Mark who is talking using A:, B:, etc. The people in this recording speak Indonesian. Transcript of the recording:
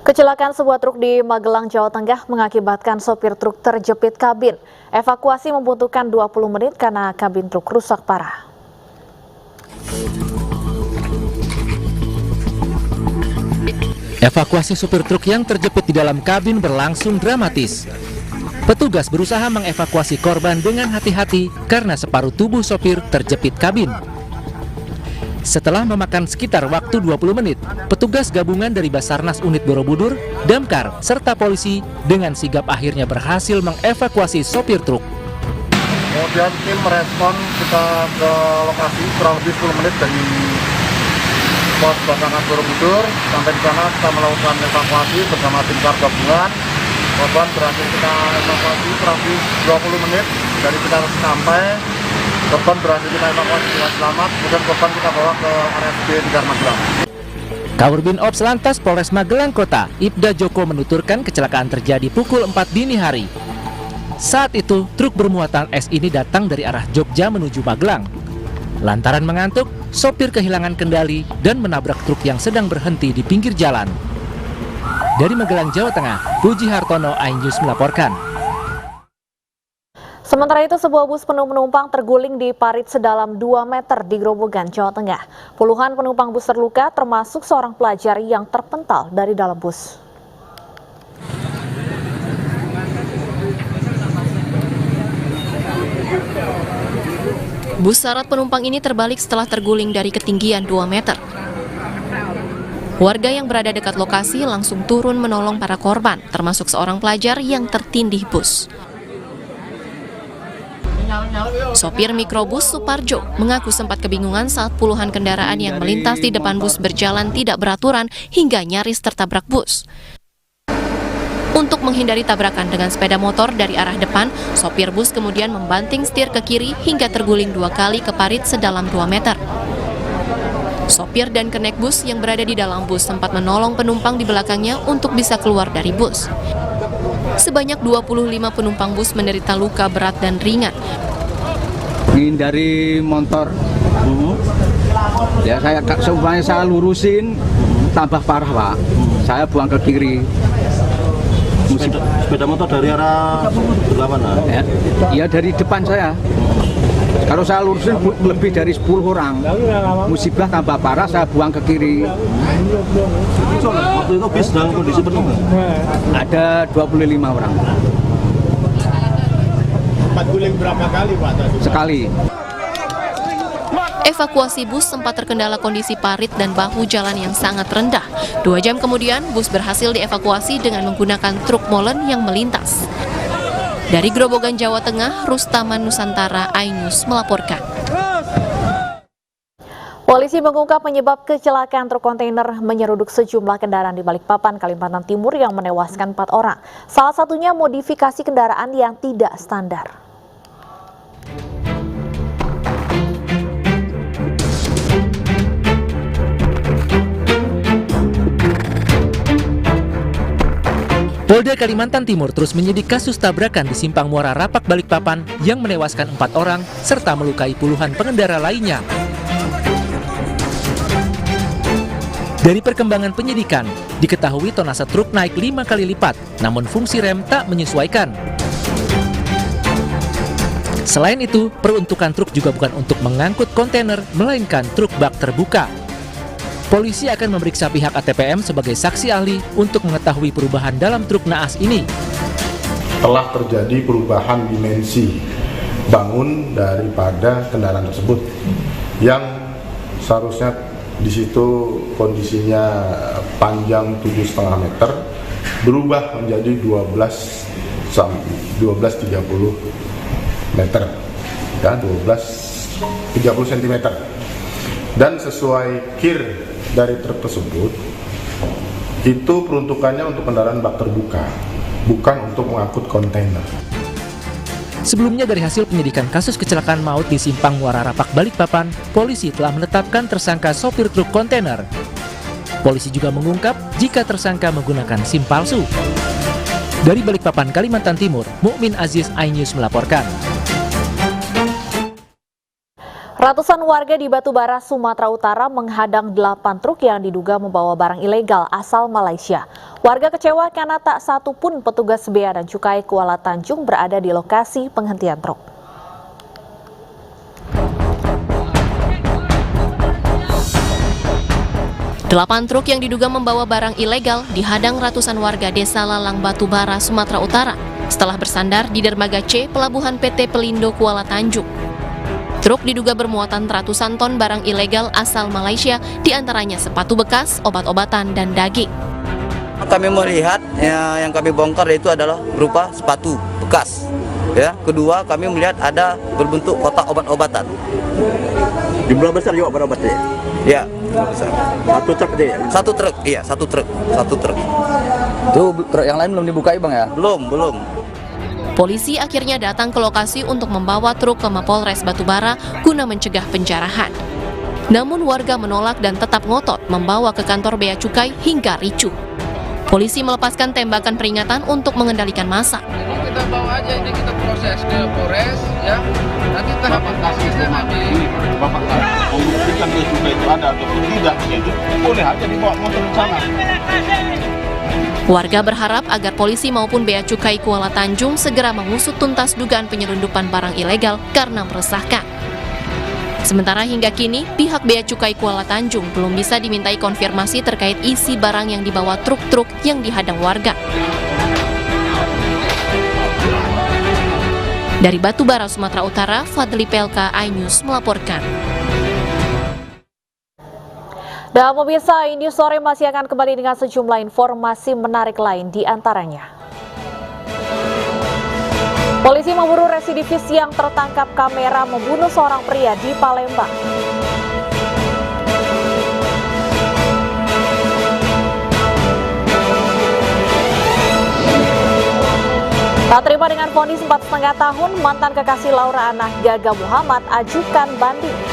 A: Kecelakaan sebuah truk di Magelang, Jawa Tengah mengakibatkan sopir truk terjepit kabin. Evakuasi membutuhkan 20 menit karena kabin truk rusak parah.
B: Evakuasi supir truk yang terjepit di dalam kabin berlangsung dramatis. Petugas berusaha mengevakuasi korban dengan hati-hati karena separuh tubuh sopir terjepit kabin. Setelah memakan sekitar waktu 20 menit, petugas gabungan dari Basarnas Unit Borobudur, Damkar, serta polisi dengan sigap akhirnya berhasil mengevakuasi sopir truk.
C: Kemudian tim merespon, kita ke lokasi kurang lebih 10 menit dari pos Basarnas Borobudur. Sampai di sana kita melakukan evakuasi bersama tim SAR gabungan. Korban berhasil kita evakuasi kurang lebih 20 menit dari kita sampai. Korban berhasil kita evakuasi dengan selamat, kemudian korban kita bawa ke RSUD Tegar Magelang.
B: Kaburbin Ops Lantas Polres Magelang Kota, Ibda Joko menuturkan kecelakaan terjadi pukul 4 dini hari. Saat itu, truk bermuatan es ini datang dari arah Jogja menuju Magelang. Lantaran mengantuk, sopir kehilangan kendali dan menabrak truk yang sedang berhenti di pinggir jalan. Dari Magelang, Jawa Tengah, Puji Hartono, iNews melaporkan.
A: Sementara itu, sebuah bus penuh penumpang terguling di parit sedalam 2 meter di Grobogan, Jawa Tengah. Puluhan penumpang bus terluka, termasuk seorang pelajar yang terpental dari dalam bus.
D: Bus syarat penumpang ini terbalik setelah terguling dari ketinggian 2 meter. Warga yang berada dekat lokasi langsung turun menolong para korban, termasuk seorang pelajar yang tertindih bus. Sopir mikrobus Suparjo mengaku sempat kebingungan saat puluhan kendaraan yang melintas di depan bus berjalan tidak beraturan hingga nyaris tertabrak bus. Untuk menghindari tabrakan dengan sepeda motor dari arah depan, sopir bus kemudian membanting setir ke kiri hingga terguling 2 kali ke parit sedalam 2 meter. Sopir dan kenek bus yang berada di dalam bus sempat menolong penumpang di belakangnya untuk bisa keluar dari bus. Sebanyak 25 penumpang bus menderita luka berat dan ringan.
E: Dari motor, ya saya lurusin, tambah parah Pak. Saya buang ke kiri.
F: Sepeda motor dari arah berlawanan?
E: Ya dari depan saya. Kalau saya lurusin lebih dari 10 orang. Musibah tambah parah, saya buang ke kiri.
F: Waktu itu bis dalam kondisi penuh?
E: Ada 25 orang.
C: Sempat guling berapa kali Pak?
E: Sekali.
D: Evakuasi bus sempat terkendala kondisi parit dan bahu jalan yang sangat rendah. 2 jam kemudian, bus berhasil dievakuasi dengan menggunakan truk molen yang melintas. Dari Grobogan, Jawa Tengah, Rustaman Nusantara, iNews melaporkan.
A: Polisi mengungkap penyebab kecelakaan truk kontainer menyeruduk sejumlah kendaraan di Balikpapan, Kalimantan Timur yang menewaskan 4 orang. Salah satunya modifikasi kendaraan yang tidak standar.
B: Polda Kalimantan Timur terus menyidik kasus tabrakan di Simpang Muara Rapak Balikpapan yang menewaskan 4 orang serta melukai puluhan pengendara lainnya. Dari perkembangan penyidikan, diketahui tonase truk naik 5 kali lipat, namun fungsi rem tak menyesuaikan. Selain itu, peruntukan truk juga bukan untuk mengangkut kontainer, melainkan truk bak terbuka. Polisi akan memeriksa pihak ATPM sebagai saksi ahli untuk mengetahui perubahan dalam truk naas ini.
G: Telah terjadi perubahan dimensi bangun daripada kendaraan tersebut yang seharusnya di situ kondisinya panjang 7,5 meter berubah menjadi 12-30 meter dan 12-30 cm. Dan sesuai kir dari truk tersebut, itu peruntukannya untuk kendaraan bak terbuka, bukan untuk mengangkut kontainer.
B: Sebelumnya dari hasil penyidikan kasus kecelakaan maut di Simpang Muara Rapak Balikpapan, polisi telah menetapkan tersangka sopir truk kontainer. Polisi juga mengungkap jika tersangka menggunakan SIM palsu. Dari Balikpapan, Kalimantan Timur, Mukmin Aziz, iNews melaporkan.
A: Ratusan warga di Batubara, Sumatera Utara menghadang 8 truk yang diduga membawa barang ilegal asal Malaysia. Warga kecewa karena tak satu pun petugas Bea dan Cukai Kuala Tanjung berada di lokasi penghentian truk.
D: Delapan truk yang diduga membawa barang ilegal dihadang ratusan warga desa Lalang Batubara, Sumatera Utara setelah bersandar di dermaga C Pelabuhan PT Pelindo Kuala Tanjung. Truk diduga bermuatan ratusan ton barang ilegal asal Malaysia, diantaranya sepatu bekas, obat-obatan, dan daging.
H: Kami melihat yang kami bongkar itu adalah berupa sepatu bekas. Ya, kedua kami melihat ada berbentuk kotak obat-obatan.
F: Jumlah besar juga obat-obatnya.
H: Ya,
F: Besar. Satu truk aja ya?
H: satu truk, iya satu truk.
E: Tuh truk yang lain belum dibukai bang ya?
H: Belum.
D: Polisi akhirnya datang ke lokasi untuk membawa truk ke Mapolres Batubara guna mencegah penjarahan. Namun warga menolak dan tetap ngotot membawa ke kantor Bea Cukai hingga ricuh. Polisi melepaskan tembakan peringatan untuk mengendalikan massa.
I: Kita bawa aja ini, kita proses ke Polres ya. Nanti tahapan kasusnya nanti
F: Bapak tahu, membuktikan dia suka itu ada ataupun tidak, jadi boleh aja dibawa motor ke sana.
D: Warga berharap agar polisi maupun Bea Cukai Kuala Tanjung segera mengusut tuntas dugaan penyelundupan barang ilegal karena meresahkan. Sementara hingga kini, pihak Bea Cukai Kuala Tanjung belum bisa dimintai konfirmasi terkait isi barang yang dibawa truk-truk yang dihadang warga. Dari Batubara, Sumatera Utara, Fadli Pelka, iNews melaporkan.
A: Dan pemirsa, ini sore masih akan kembali dengan sejumlah informasi menarik lain di antaranya. Polisi memburu residivis yang tertangkap kamera membunuh seorang pria di Palembang. Tak terima dengan vonis 4,5 tahun, mantan kekasih Laura Anah Gaga Muhammad ajukan banding.